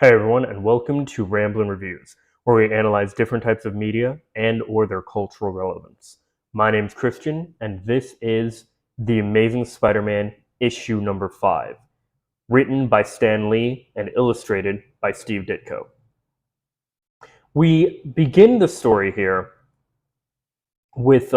Hey everyone, and welcome to Ramblin' Reviews, where we analyze different types of media and/or their cultural relevance. My name's Christian, and this is The Amazing Spider-Man issue number 5, written by Stan Lee and illustrated by Steve Ditko. We begin the story here with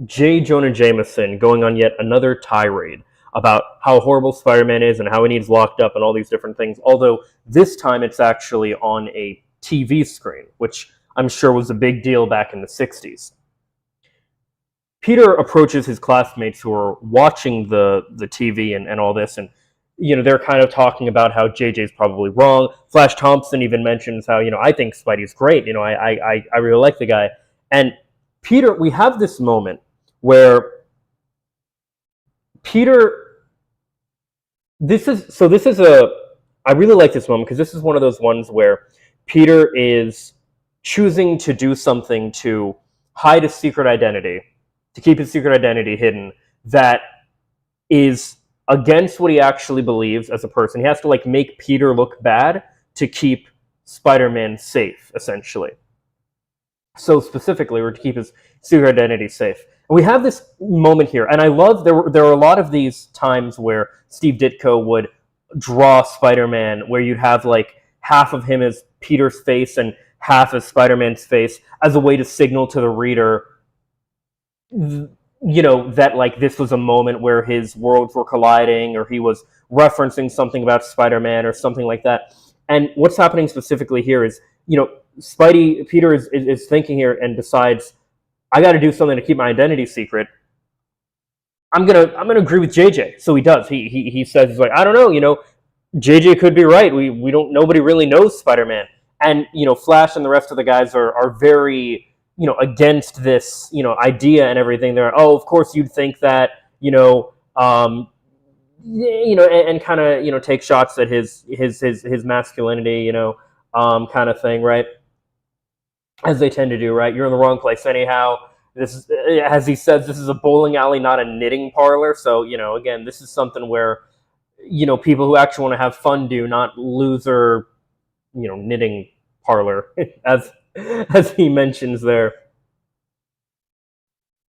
J. Jonah Jameson going on yet another tirade about how horrible Spider-Man is and how he needs locked up and all these different things, although this time it's actually on a TV screen, which I'm sure was a big deal back in the 60s. Peter approaches his classmates who are watching the TV and all this, and they're kind of talking about how JJ's probably wrong. Flash Thompson even mentions how, I think Spidey's great. I really like the guy. And Peter, we have this moment where Peter, I really like this moment because this is one of those ones where Peter is choosing to do something to hide a secret identity, to keep his secret identity hidden, that is against what he actually believes as a person. He has to make Peter look bad to keep Spider-Man safe, essentially. So specifically, or to keep his secret identity safe. And we have this moment here, and I love, there are a lot of these times where Steve Ditko would draw Spider-Man, where you'd have half of him as Peter's face and half as Spider-Man's face, as a way to signal to the reader, that this was a moment where his worlds were colliding, or he was referencing something about Spider-Man or something like that. And what's happening specifically here is, Peter is thinking here and decides, I got to do something to keep my identity secret. I'm gonna agree with JJ. So he does. He says, he's like, I don't know. JJ could be right. We don't. Nobody really knows Spider-Man. And Flash and the rest of the guys are very against this idea and everything. They're, oh, of course you'd think that and kind of take shots at his masculinity kind of thing, right? As they tend to do, right? You're in the wrong place anyhow. This is, as he says, this is a bowling alley, not a knitting parlor. So, again, this is something where, people who actually want to have fun do, not loser, knitting parlor, as he mentions there.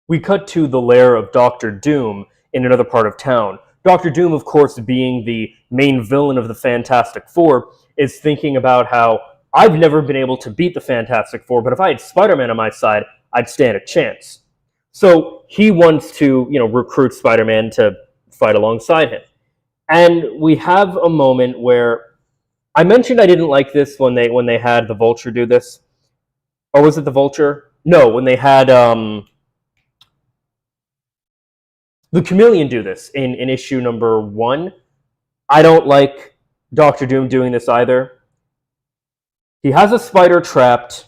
We cut to the lair of Dr. Doom in another part of town. Dr. Doom, of course, being the main villain of the Fantastic Four, is thinking about how I've never been able to beat the Fantastic Four, but if I had Spider-Man on my side, I'd stand a chance. So he wants to, recruit Spider-Man to fight alongside him. And we have a moment where I mentioned I didn't like this when they had the Vulture do this. Or was it the Vulture? No, when they had the Chameleon do this in issue number 1. I don't like Dr. Doom doing this either. He has a spider trapped,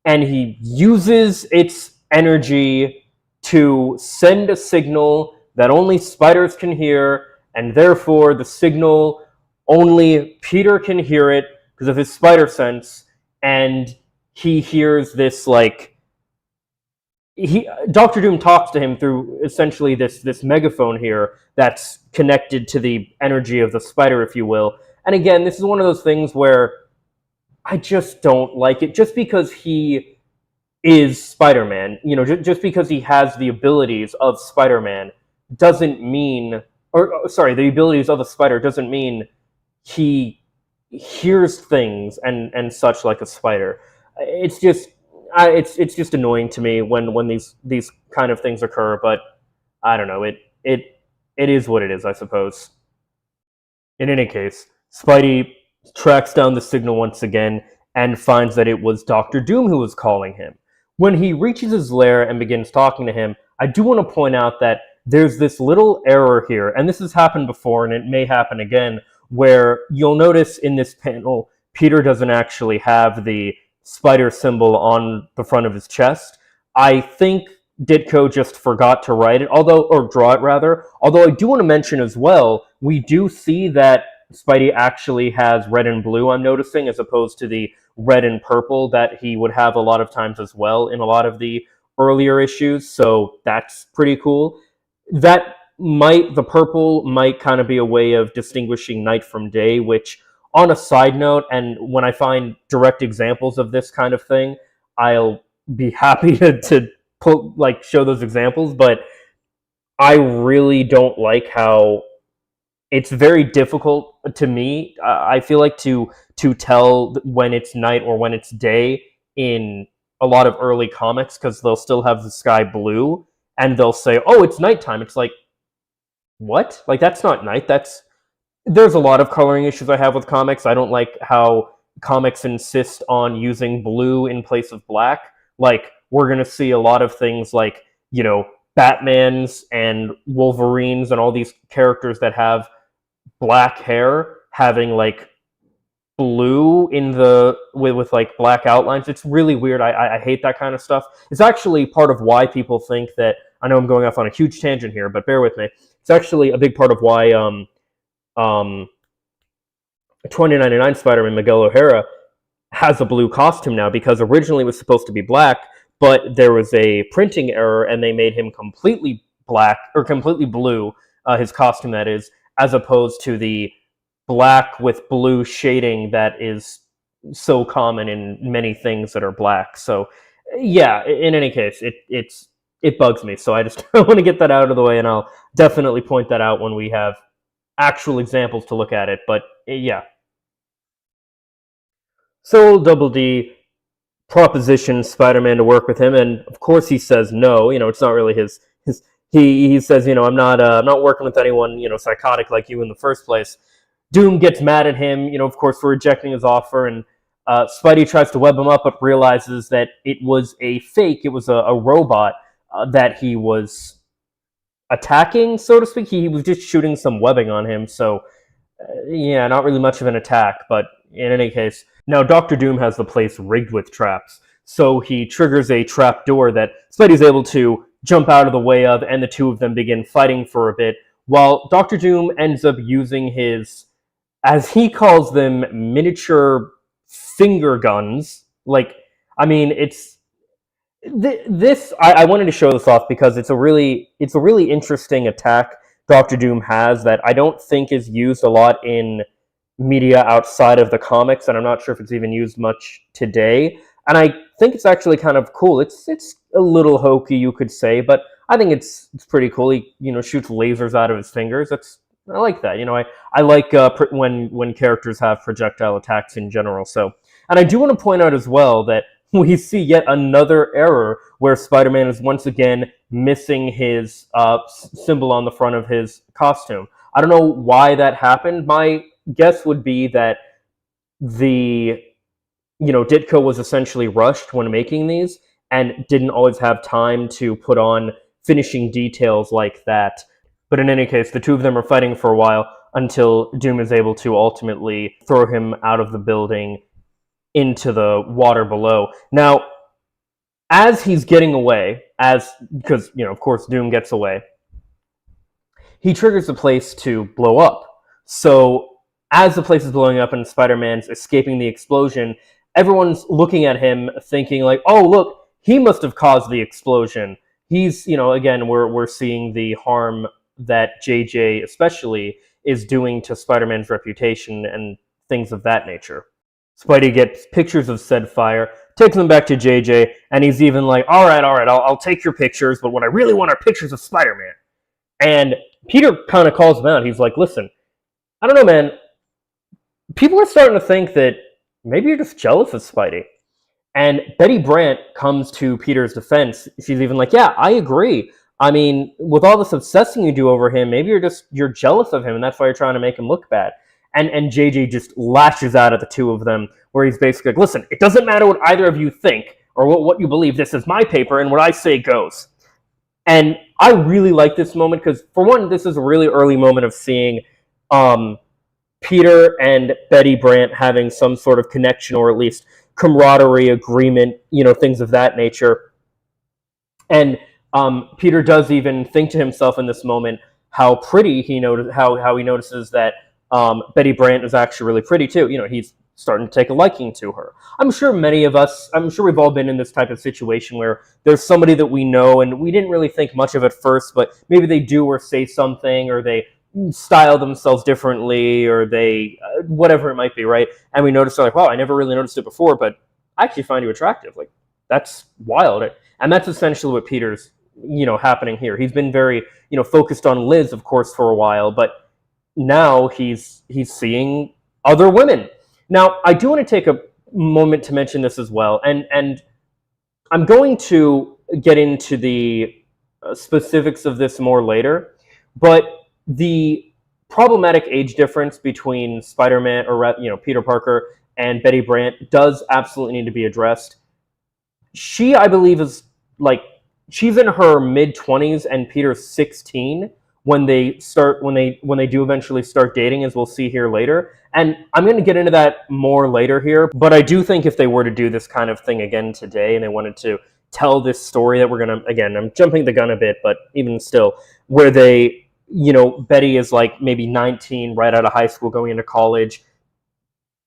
and he uses its energy to send a signal that only spiders can hear, and therefore the signal, only Peter can hear it because of his spider sense, and he hears this, Dr. Doom talks to him through essentially this megaphone here that's connected to the energy of the spider, if you will. And again, this is one of those things where I just don't like it. Just because he is Spider-Man, just because he has the abilities of Spider-Man doesn't mean, the abilities of a spider doesn't mean he hears things and such like a spider. It's just annoying to me when these kind of things occur. But I don't know. It is what it is, I suppose. In any case, Spidey tracks down the signal once again and finds that it was Dr. Doom who was calling him. When he reaches his lair and begins talking to him, I do want to point out that there's this little error here, and this has happened before, and it may happen again, where you'll notice in this panel, Peter doesn't actually have the spider symbol on the front of his chest. I think Ditko just forgot to write it, or draw it rather. Although I do want to mention as well, we do see that Spidey actually has red and blue, I'm noticing, as opposed to the red and purple that he would have a lot of times as well in a lot of the earlier issues, so that's pretty cool. The purple might kind of be a way of distinguishing night from day, which on a side note, and when I find direct examples of this kind of thing, I'll be happy to put like show those examples. But I really don't like how it's very difficult to me. I feel like to tell when it's night or when it's day in a lot of early comics because they'll still have the sky blue and they'll say, "Oh, it's nighttime." It's like, what? Like that's not night. That's There's a lot of coloring issues I have with comics. I don't like how comics insist on using blue in place of black. Like we're gonna see a lot of things like, Batmans and Wolverines and all these characters that have black hair having like blue in the with like black outlines. It's really weird. I hate that kind of stuff. It's actually part of why people think that, I know I'm going off on a huge tangent here, but bear with me. It's actually a big part of why 2099 Spider-Man Miguel O'Hara has a blue costume now, because originally it was supposed to be black, but there was a printing error and they made him completely black, or completely blue, his costume that is, as opposed to the black with blue shading that is so common in many things that are black. So yeah, in any case, it bugs me. So I just want to get that out of the way, and I'll definitely point that out when we have actual examples to look at it. But yeah. So Double D propositions Spider-Man to work with him, and of course he says no. It's not really his. He says, I'm not working with anyone, psychotic like you in the first place. Doom gets mad at him, of course, for rejecting his offer, and Spidey tries to web him up, but realizes that it was a fake. It was a robot that he was attacking, so to speak. He was just shooting some webbing on him, so yeah, not really much of an attack, but in any case. Now, Doctor Doom has the place rigged with traps, so he triggers a trap door that Spidey's able to jump out of the way of, and the two of them begin fighting for a bit, while Doctor Doom ends up using his, as he calls them, miniature finger guns. I wanted to show this off because it's a really interesting attack Doctor Doom has that I don't think is used a lot in media outside of the comics, and I'm not sure if it's even used much today. And I think it's actually kind of cool. It's a little hokey, you could say, but I think it's pretty cool. He shoots lasers out of his fingers. I like that. I like when characters have projectile attacks in general. So, and I do want to point out as well that we see yet another error where Spider-Man is once again missing his symbol on the front of his costume. I don't know why that happened. My guess would be that Ditko was essentially rushed when making these and didn't always have time to put on finishing details like that. But in any case, the two of them are fighting for a while until Doom is able to ultimately throw him out of the building into the water below. Now, as he's getting away, because of course Doom gets away, he triggers the place to blow up. So as the place is blowing up and Spider-Man's escaping the explosion, everyone's looking at him thinking like, oh, look, he must have caused the explosion. He's, again, we're seeing the harm that JJ especially is doing to Spider-Man's reputation and things of that nature. Spidey gets pictures of said fire, takes them back to JJ, and he's even like, all right, I'll take your pictures, but what I really want are pictures of Spider-Man. And Peter kind of calls him out. He's like, listen, I don't know, man. People are starting to think that maybe you're just jealous of Spidey. And Betty Brant comes to Peter's defense. She's even like, yeah, I agree. I mean, with all this obsessing you do over him, maybe you're jealous of him, and that's why you're trying to make him look bad. And JJ just lashes out at the two of them, where he's basically like, listen, it doesn't matter what either of you think or what you believe. This is my paper, and what I say goes. And I really like this moment because, for one, this is a really early moment of seeing Peter and Betty Brant having some sort of connection, or at least camaraderie, agreement, things of that nature. And Peter does even think to himself in this moment how pretty how he notices that Betty Brant is actually really pretty too. He's starting to take a liking to her. I'm sure we've all been in this type of situation where there's somebody that we know and we didn't really think much of at first, but maybe they do or say something, or they style themselves differently, or they whatever it might be, right? And we notice like, wow, I never really noticed it before, but I actually find you attractive. Like, that's wild. And that's essentially what Peter's happening here. He's been very focused on Liz, of course, for a while, but now he's seeing other women. Now, I do want to take a moment to mention this as well, and I'm going to get into the specifics of this more later, but the problematic age difference between Spider-Man, or Peter Parker, and Betty Brant does absolutely need to be addressed. She, I believe, is like, she's in her mid-20s and Peter's 16 when they do eventually start dating, as we'll see here later. And I'm going to get into that more later here, but I do think if they were to do this kind of thing again today and they wanted to tell this story that we're going to, again, I'm jumping the gun a bit, but even still, where they, Betty is like maybe 19, right out of high school, going into college,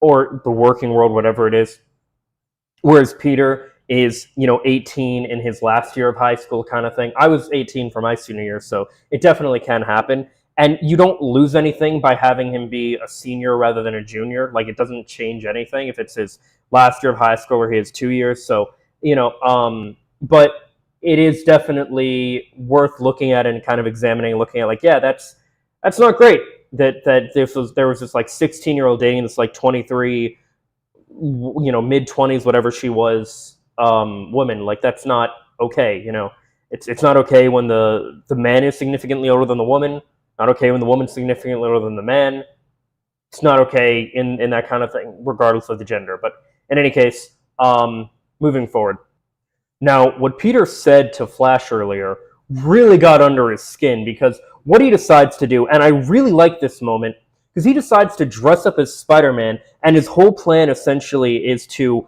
or the working world, whatever it is, whereas Peter is 18 in his last year of high school, kind of thing. I was 18 for my senior year, so it definitely can happen. And you don't lose anything by having him be a senior rather than a junior. Like, it doesn't change anything if it's his last year of high school where he has 2 years. So, but it is definitely worth looking at and kind of examining and looking at, like, yeah, that's not great that there was this like 16-year-old dating this like 23, mid-20s, whatever she was, woman. Like, that's not okay. It's not okay when the man is significantly older than the woman. Not okay when the woman's significantly older than the man. It's not okay in that kind of thing, regardless of the gender. But in any case, moving forward. Now, what Peter said to Flash earlier really got under his skin, because what he decides to do, and I really like this moment, because he decides to dress up as Spider-Man, and his whole plan essentially is to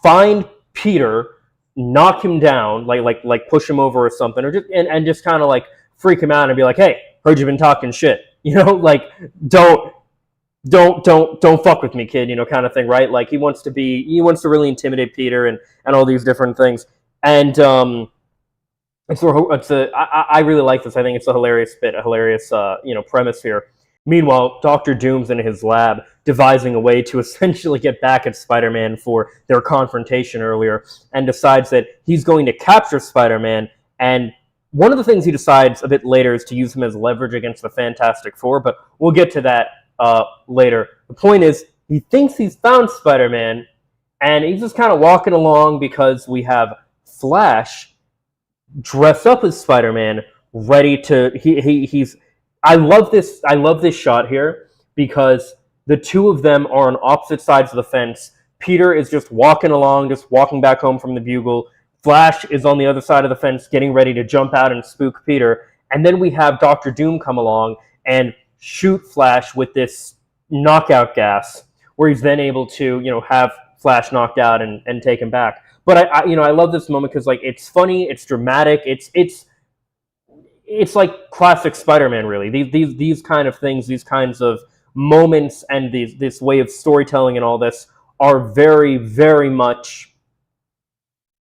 find Peter, knock him down, like push him over or something, or just kind of like freak him out and be like, "Hey, heard you've been talking shit. Like, don't fuck with me, kid," kind of thing, right? Like, he wants to really intimidate Peter and all these different things. And I really like this. I think it's a hilarious bit, a hilarious premise here. Meanwhile, Dr. Doom's in his lab devising a way to essentially get back at Spider-Man for their confrontation earlier, and decides that he's going to capture Spider-Man. And one of the things he decides a bit later is to use him as leverage against the Fantastic Four, but we'll get to that later. The point is, he thinks he's found Spider-Man, and he's just kind of walking along because we have Flash dressed up as Spider-Man, ready to... He's... I love this shot here, because the two of them are on opposite sides of the fence. Peter is just walking along, just walking back home from the Bugle. Flash is on the other side of the fence, getting ready to jump out and spook Peter. And then we have Dr. Doom come along and shoot Flash with this knockout gas, where he's then able to, have Flash knocked out and take him back. But I love this moment because, like, it's funny, it's dramatic, it's like classic Spider-Man, really. These kind of things, these kinds of moments, and this way of storytelling and all this are very, very much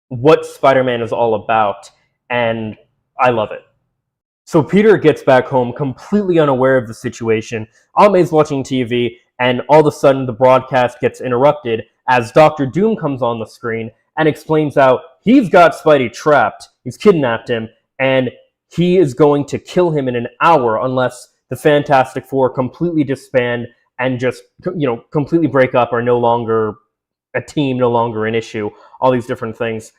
what Spider-Man is all about, and I love it. So Peter gets back home completely unaware of the situation. Aunt May's watching TV, and all of a sudden the broadcast gets interrupted as Dr. Doom comes on the screen and explains how he's got Spidey trapped, he's kidnapped him, and he is going to kill him in an hour unless the Fantastic Four completely disband and just, completely break up, are no longer a team, no longer an issue, all these different things.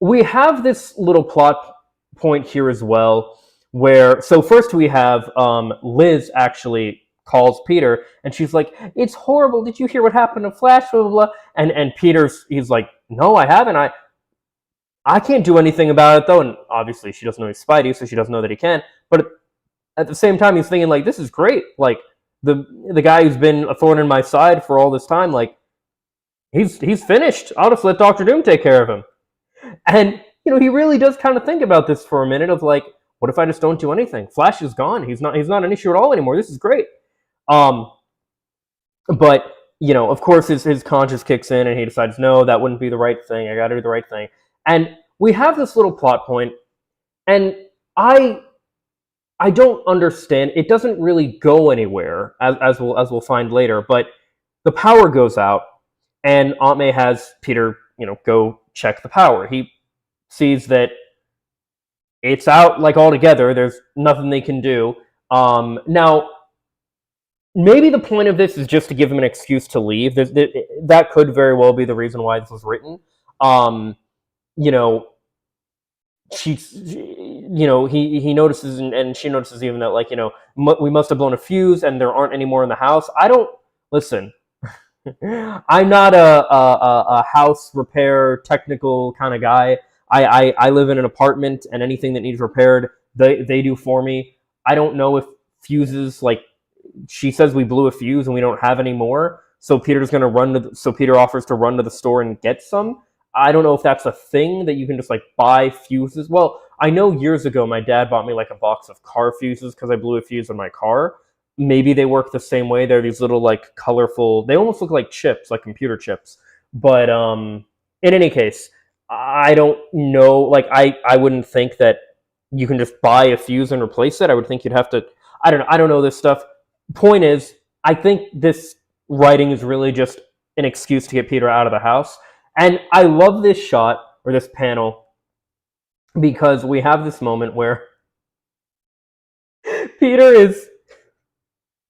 We have this little plot point here as well, where, so first we have Liz actually calls Peter, and she's like, "It's horrible, did you hear what happened to Flash, blah, blah, blah." And he's like, "No, I haven't. I can't do anything about it, though." And obviously she doesn't know he's Spidey, so she doesn't know that he can. But at the same time, he's thinking, like, this is great. Like, the guy who's been a thorn in my side for all this time, like, he's finished. I'll just let Dr. Doom take care of him. And, he really does kind of think about this for a minute of, like, what if I just don't do anything? Flash is gone. He's not an issue at all anymore. This is great. But, of course, his conscience kicks in, and he decides, no, that wouldn't be the right thing. I gotta do the right thing. And we have this little plot point, and I I don't understand. It doesn't really go anywhere, as we'll find later. But the power goes out, and Aunt May has Peter, go check the power. He sees that it's out like altogether. There's nothing they can do. Now, maybe the point of this is just to give him an excuse to leave. That could very well be the reason why this was written. Um, you know, he notices, and she notices even that, like, we must have blown a fuse and there aren't any more in the house. I don't listen. I'm not a house repair technical kind of guy. I live in an apartment, and anything that needs repaired, they do for me. I don't know if fuses, like, she says we blew a fuse and we don't have any more. So Peter offers to run to the store and get some. I don't know if that's a thing that you can just, like, buy fuses. Well, I know years ago my dad bought me, like, a box of car fuses because I blew a fuse in my car. Maybe they work the same way. They're these little, like, colorful. They almost look like chips, like computer chips. But in any case, I don't know. Like, I wouldn't think that you can just buy a fuse and replace it. I would think you'd have to. I don't know. I don't know this stuff. Point is, I think this writing is really just an excuse to get Peter out of the house. And I love this shot, or this panel, because we have this moment where Peter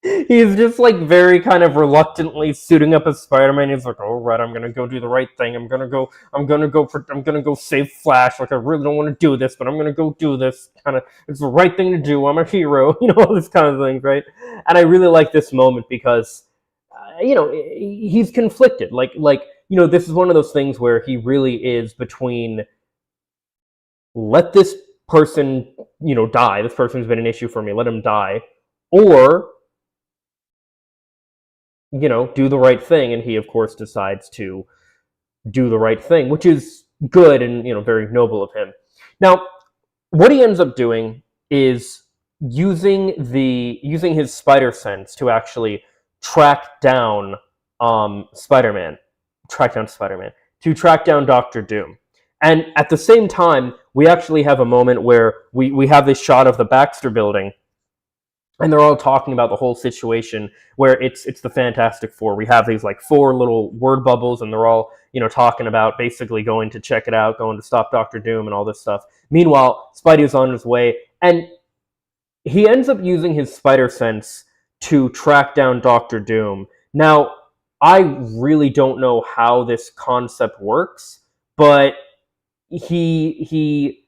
he's just, like, very kind of reluctantly suiting up as Spider-Man. He's like, "All right, I'm gonna go do the right thing. I'm gonna go save Flash. Like, I really don't want to do this, but I'm gonna go do this. Kind of, it's the right thing to do. I'm a hero." All this kind of thing, right? And I really like this moment because, he's conflicted. This is one of those things where he really is between, let this person, die. This person's been an issue for me. Let him die, or do the right thing. And he, of course, decides to do the right thing, which is good and, very noble of him. Now, what he ends up doing is using his spider sense to actually track down Spider-Man, to track down Doctor Doom. And at the same time, we actually have a moment where we have this shot of the Baxter building, and they're all talking about the whole situation, where it's the Fantastic Four. We have these, like, 4 little word bubbles, and they're all, talking about basically going to check it out, going to stop Doctor Doom and all this stuff. Meanwhile, Spidey's on his way, and he ends up using his spider sense to track down Doctor Doom. Now, I really don't know how this concept works, but he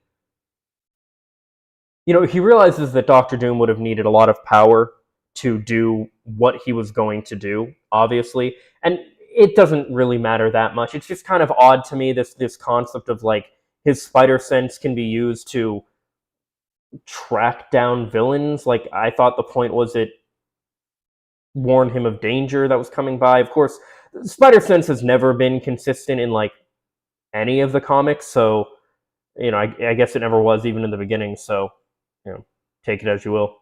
realizes that Doctor Doom would have needed a lot of power to do what he was going to do, obviously. And it doesn't really matter that much. It's just kind of odd to me, this concept of, like, his spider sense can be used to track down villains. Like, I thought the point was it warned him of danger that was coming by. Of course, spider sense has never been consistent in, like, any of the comics, so I guess it never was, even in the beginning. So take it as you will.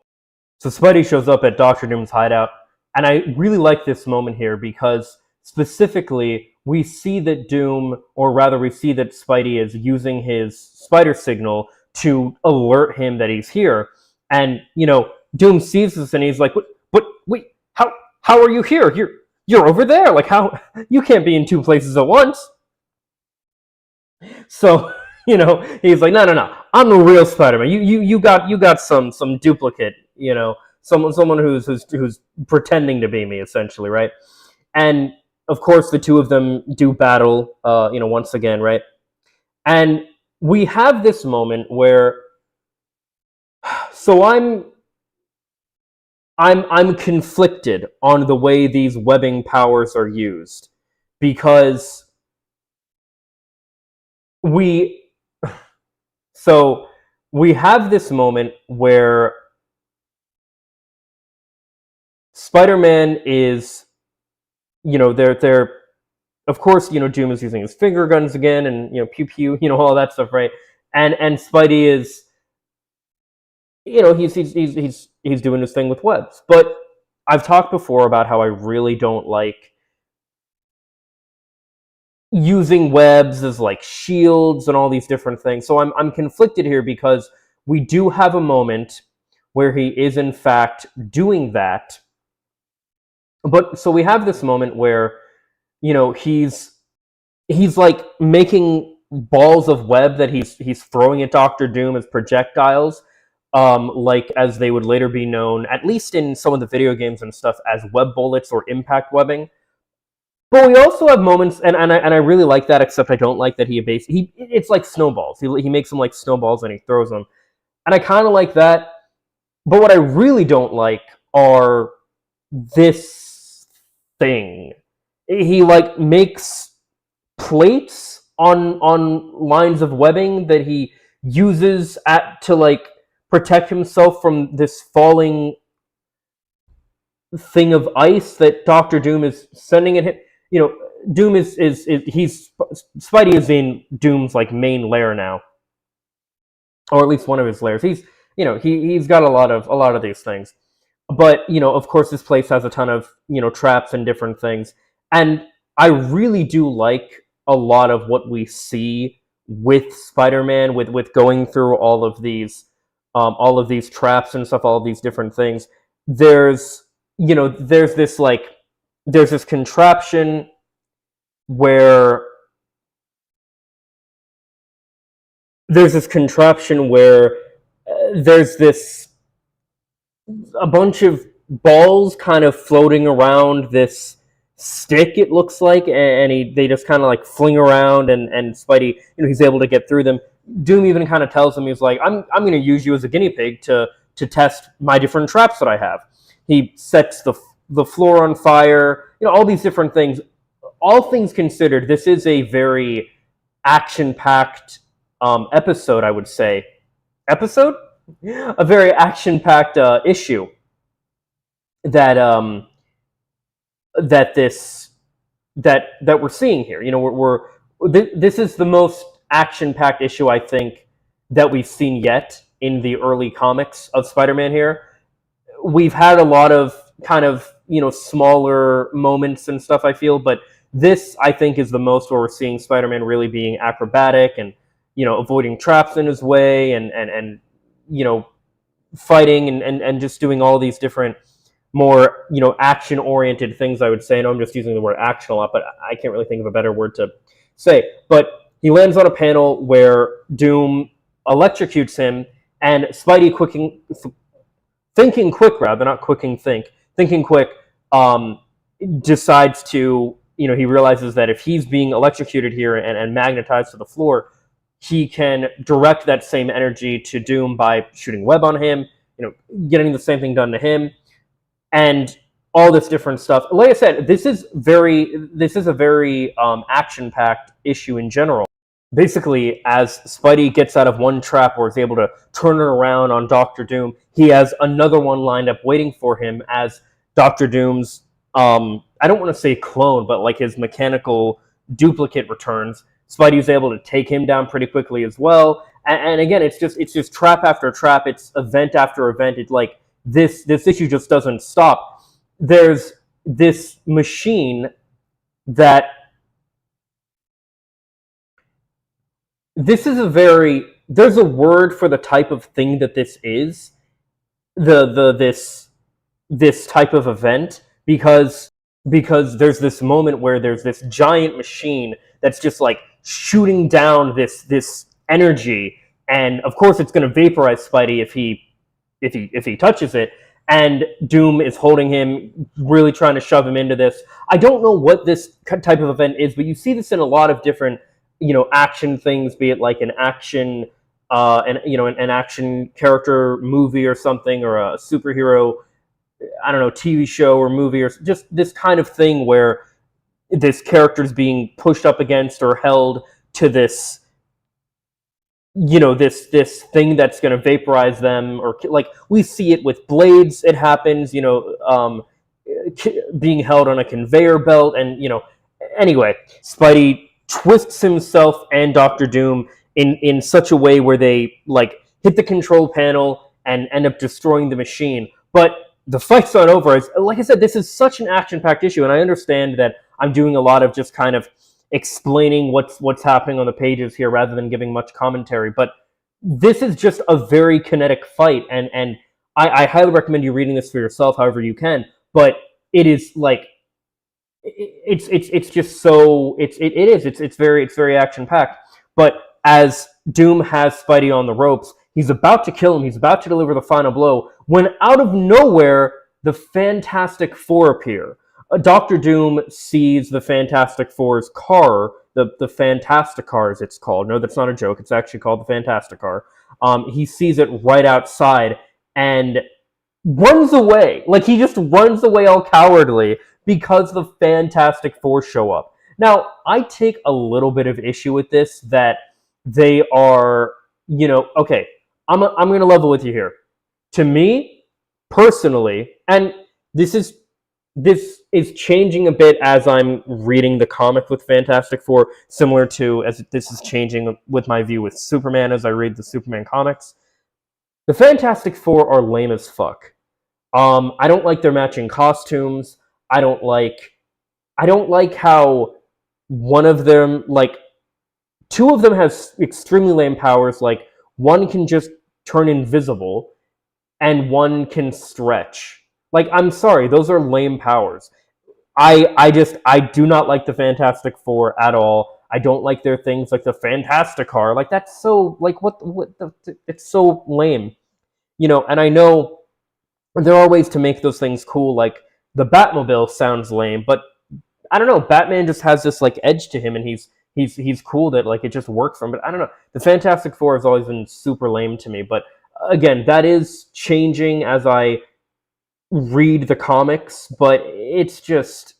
So Spidey shows up at Doctor Doom's hideout, and I really like this moment here because specifically we see that Spidey is using his spider signal to alert him that he's here. And Doom sees this and he's like, "What? Wait, how are you here? You're over there. Like, how you can't be in 2 places at once." So he's like, no, I'm the real Spider-Man. You got some duplicate, someone who's pretending to be me, essentially, right? And of course, the two of them do battle, once again, right? And we have this moment where, so I'm conflicted on the way these webbing powers are used, because we have this moment where Spider-Man is, they're of course, Doom is using his finger guns again, and pew pew, all that stuff, right? And Spidey is, he's doing his thing with webs. But I've talked before about how I really don't like using webs as, like, shields and all these different things. So I'm conflicted here because we do have a moment where he is in fact doing that. But so we have this moment where, he's like making balls of web that he's throwing at Doctor Doom as projectiles, like as they would later be known, at least in some of the video games and stuff, as web bullets or impact webbing. But we also have moments, and I really like that, except I don't like that it's like snowballs. He makes them like snowballs and he throws them, and I kind of like that. But what I really don't like are this thing. He like makes plates on lines of webbing that he uses to like protect himself from this falling thing of ice that Doctor Doom is sending at him. Doom is he's Spidey is in Doom's like main lair now, or at least one of his lairs. He's got a lot of these things, but of course this place has a ton of traps and different things, and I really do like a lot of what we see with Spider-Man, with going through all of these traps and stuff, all of these different things. There's this contraption where there's a bunch of balls kind of floating around this stick, it looks like, and they just kind of like fling around, and Spidey, he's able to get through them. Doom even kind of tells him, he's like, I'm going to use you as a guinea pig to test my different traps that I have. He sets the floor on fire, all these different things. All things considered, this is a very action-packed episode, I would say. Episode? A very action-packed issue that we're seeing here. This is the most action-packed issue, I think, that we've seen yet in the early comics of Spider-Man here. We've had a lot of kind of, smaller moments and stuff, I feel, but this, I think, is the most where we're seeing Spider-Man really being acrobatic and, avoiding traps in his way and fighting and just doing all these different more, action-oriented things, I would say. I know I'm just using the word action a lot, but I can't really think of a better word to say. But he lands on a panel where Doom electrocutes him, and Spidey thinking quick, decides to, he realizes that if he's being electrocuted here and magnetized to the floor, he can direct that same energy to Doom by shooting web on him, getting the same thing done to him, and all this different stuff. Like I said, this is a very action-packed issue in general. Basically, as Spidey gets out of one trap or is able to turn it around on Doctor Doom, he has another one lined up waiting for him as Doctor Doom's, I don't want to say clone, but like his mechanical duplicate returns. Spidey's able to take him down pretty quickly as well. And again, it's just trap after trap. It's event after event. It's like this issue just doesn't stop. There's this machine that there's a word for the type of thing that this is, this type of event, because there's this moment where there's this giant machine that's just like shooting down this energy, and of course it's going to vaporize Spidey if he touches it, and Doom is holding him, really trying to shove him into this. I don't know what this type of event is, but you see this in a lot of different action things, be it like an action an action character movie or something, or a superhero, I don't know, TV show or movie, or just this kind of thing where this character is being pushed up against or held to this this thing that's going to vaporize them, or like we see it with Blades. It happens, being held on a conveyor belt, and anyway, Spidey twists himself and Doctor Doom in such a way where they like hit the control panel and end up destroying the machine. But the fight's not over. Like I said, this is such an action-packed issue, and I understand that I'm doing a lot of just kind of explaining what's happening on the pages here rather than giving much commentary, but this is just a very kinetic fight, and I highly recommend you reading this for yourself, however you can. But it is like it's just so it's very action packed. But as Doom has Spidey on the ropes, he's about to kill him. He's about to deliver the final blow when out of nowhere the Fantastic Four appear. Doctor Doom sees the Fantastic Four's car, the Fantastic Car, as it's called. No, that's not a joke. It's actually called the Fantastic Car. He sees it right outside and runs away. Like, he just runs away all cowardly because the Fantastic Four show up. Now, I take a little bit of issue with this, that they are, okay, I'm going to level with you here. To me, personally, and this is changing a bit as I'm reading the comic with Fantastic Four, similar to as this is changing with my view with Superman as I read the Superman comics. The Fantastic Four are lame as fuck. I don't like their matching costumes. I don't like how one of them, like, two of them has extremely lame powers. Like, one can just turn invisible, and one can stretch. Like, I'm sorry, those are lame powers. I do not like the Fantastic Four at all. I don't like their things like the Fantastic Car. Like, that's so, like, it's so lame. And I know there are ways to make those things cool, like the Batmobile sounds lame, but I don't know, Batman just has this like edge to him, and he's cool that like it just works for him. But I don't know, the Fantastic Four has always been super lame to me. But again, that is changing as I read the comics, but it's just,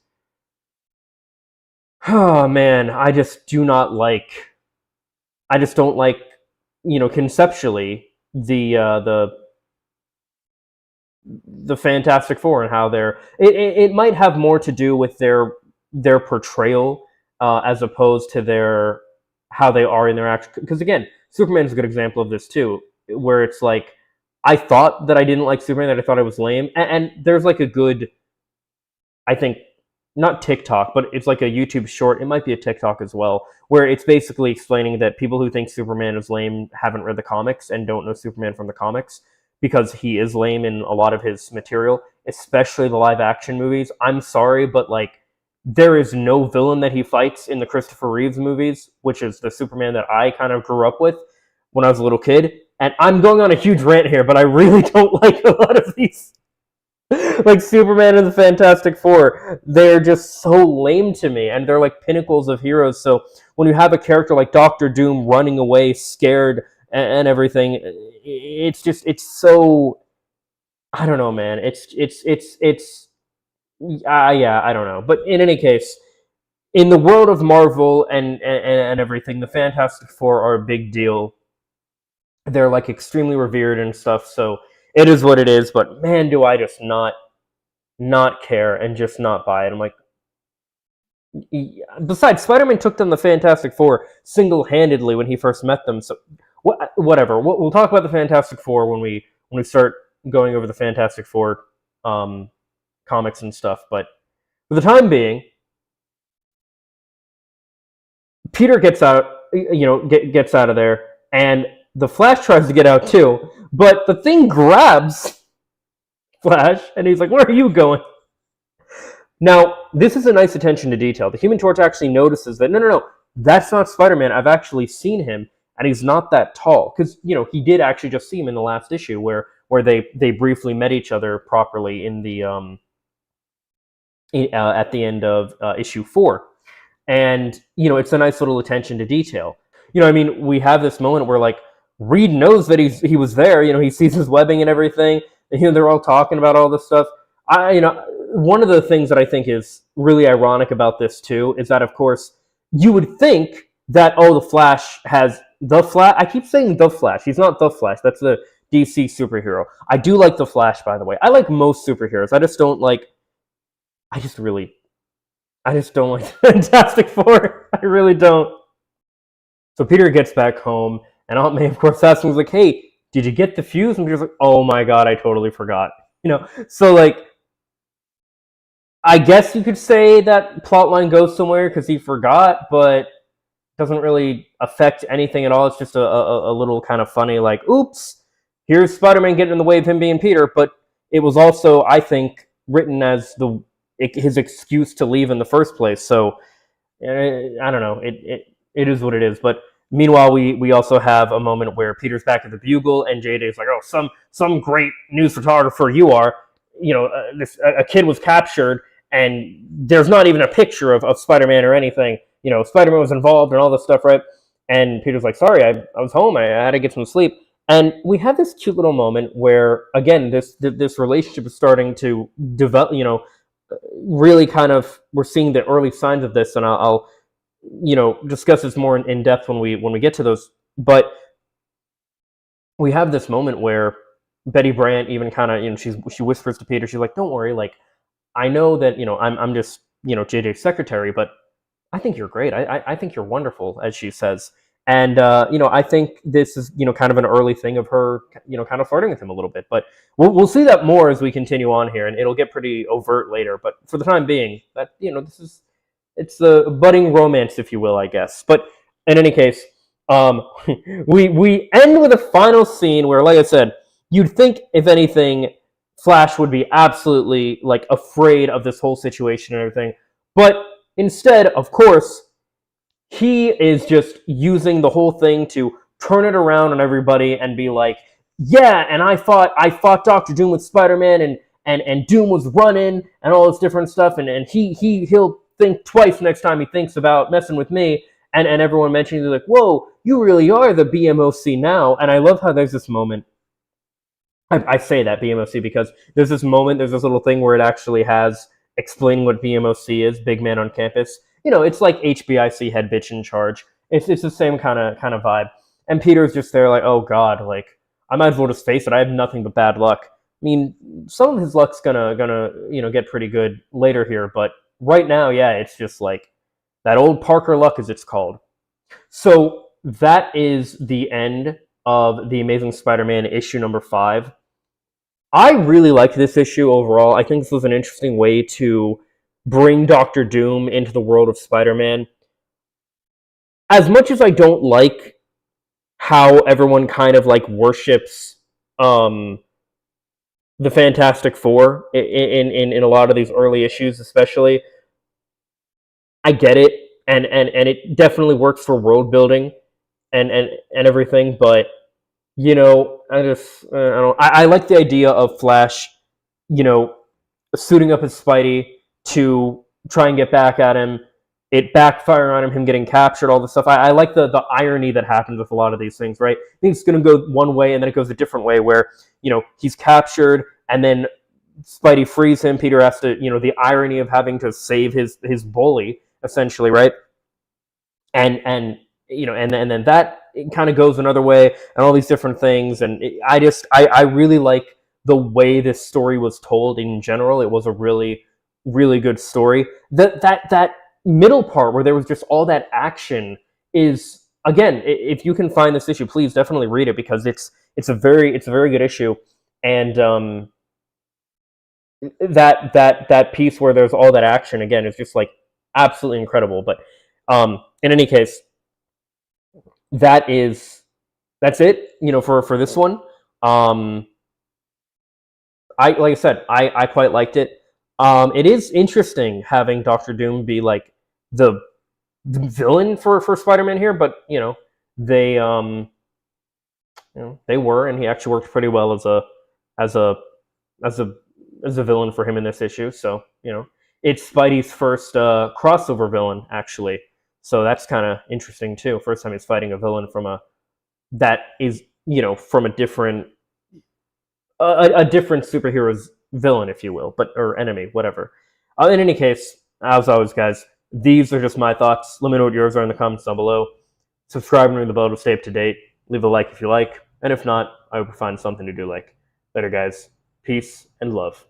oh man, I just don't like, conceptually the Fantastic Four and how it might have more to do with their portrayal as opposed to how they are in their action. Because again, Superman's a good example of this too, where it's like, I thought that I didn't like Superman, that I thought I was lame, and there's like a good, I think, not TikTok, but it's like a YouTube short. It might be a TikTok as well, where it's basically explaining that people who think Superman is lame haven't read the comics and don't know Superman from the comics, because he is lame in a lot of his material, especially the live action movies. I'm sorry, but like, there is no villain that he fights in the Christopher Reeves movies, which is the Superman that I kind of grew up with when I was a little kid. And I'm going on a huge rant here, but I really don't like a lot of these. Like Superman and the Fantastic Four, they're just so lame to me, and they're like pinnacles of heroes. So when you have a character like Doctor Doom running away scared and everything, it's so, I don't know, man. Yeah, I don't know. But in any case, in the world of Marvel and everything, the Fantastic Four are a big deal. They're like extremely revered and stuff, so it is what it is. But man, do I just not care and just not buy it. I'm like, besides, Spider-Man took down the Fantastic Four single-handedly when he first met them. So whatever. We'll talk about the Fantastic Four when we start going over the Fantastic Four comics and stuff. But for the time being, Peter gets out. Gets out of there, and the Flash tries to get out too. But the thing grabs Flash, and he's like, "Where are you going?" Now, this is a nice attention to detail. The Human Torch actually notices that, no, that's not Spider-Man. I've actually seen him, and he's not that tall. Because, he did actually just see him in the last issue where they briefly met each other properly in the at the end of issue 4. And, it's a nice little attention to detail. We have this moment where, like, Reed knows that he was there. He sees his webbing and everything. And, they're all talking about all this stuff. One of the things that I think is really ironic about this, too, is that, of course, you would think that, the Flash has the Flash. I keep saying the Flash. He's not the Flash. That's the DC superhero. I do like the Flash, by the way. I like most superheroes. I just don't like Fantastic Four. I really don't. So Peter gets back home, and Aunt May, of course, asks him, like, "Hey, did you get the fuse?" And Peter's like, "Oh my god, I totally forgot." So, like, I guess you could say that plotline goes somewhere because he forgot, but doesn't really affect anything at all. It's just a little kind of funny, like, oops, here's Spider-Man getting in the way of him being Peter, but it was also, I think, written as his excuse to leave in the first place. So I don't know. It is what it is. But meanwhile, we also have a moment where Peter's back at the Bugle, and JJ's like, "Oh, some great news photographer you are." A kid was captured, and there's not even a picture of Spider-Man or anything. Spider-Man was involved and all this stuff, right? And Peter's like, "Sorry, I was home. I had to get some sleep." And we have this cute little moment where, again, this relationship is starting to develop. Really kind of, we're seeing the early signs of this, and I'll discuss this more in depth when we get to those. But we have this moment where Betty Brant even kind of, she whispers to Peter, she's like, "Don't worry, like, I know that I'm just JJ's secretary, but I think you're great. I think you're wonderful," as she says. And I think this is kind of an early thing of her kind of flirting with him a little bit. But we'll see that more as we continue on here, and it'll get pretty overt later. But for the time being, that it's a budding romance, if you will, I guess. But in any case, we end with a final scene where, like I said, you'd think, if anything, Flash would be absolutely like afraid of this whole situation and everything, but instead, of course, he is just using the whole thing to turn it around on everybody and be like, "Yeah, and I fought Doctor Doom with Spider-Man, and Doom was running and all this different stuff, and he'll think twice next time he thinks about messing with me." And everyone mentioning, like, "Whoa, you really are the BMOC now." And I love how there's this moment. I say that BMOC because there's this little thing where it actually has explaining what BMOC is, big man on campus. It's like HBIC, head bitch in charge. It's the same kind of vibe. And Peter's just there like, "Oh God, like, I might as well just face it. I have nothing but bad luck." I mean, some of his luck's gonna get pretty good later here, but right now, yeah, it's just like that old Parker luck, as it's called. So that is the end of the Amazing Spider-Man issue number 5. I really liked this issue overall. I think this was an interesting way to bring Doctor Doom into the world of Spider-Man. As much as I don't like how everyone kind of like worships the Fantastic Four in a lot of these early issues, especially, I get it, and it definitely works for world building and everything, but I like the idea of Flash, suiting up as Spidey to try and get back at him, it backfiring on him getting captured, all this stuff. I like the irony that happens with a lot of these things, right? I think it's going to go one way and then it goes a different way where, he's captured and then Spidey frees him. Peter has to, the irony of having to save his bully, essentially, right? And then that kind of goes another way and all these different things. And I really like the way this story was told in general. It was a really, really good story. That middle part where there was just all that action is, again, if you can find this issue, please definitely read it because it's a very good issue. And that piece where there's all that action, again, is just like absolutely incredible. But in any case, that's it, for this one. Like I said, I quite liked it. It is interesting having Doctor Doom be like the villain for Spider-Man here, but they they were, and he actually worked pretty well as a villain for him in this issue. So it's Spidey's first crossover villain, actually. So that's kind of interesting too. First time he's fighting a villain from a different superhero's villain, if you will, or enemy, whatever. In any case, as always, guys, these are just my thoughts. Let me know what yours are in the comments down below. Subscribe and ring the bell to stay up to date. Leave a like if you like, and if not, I hope you find something to do like. Later, guys. Peace and love.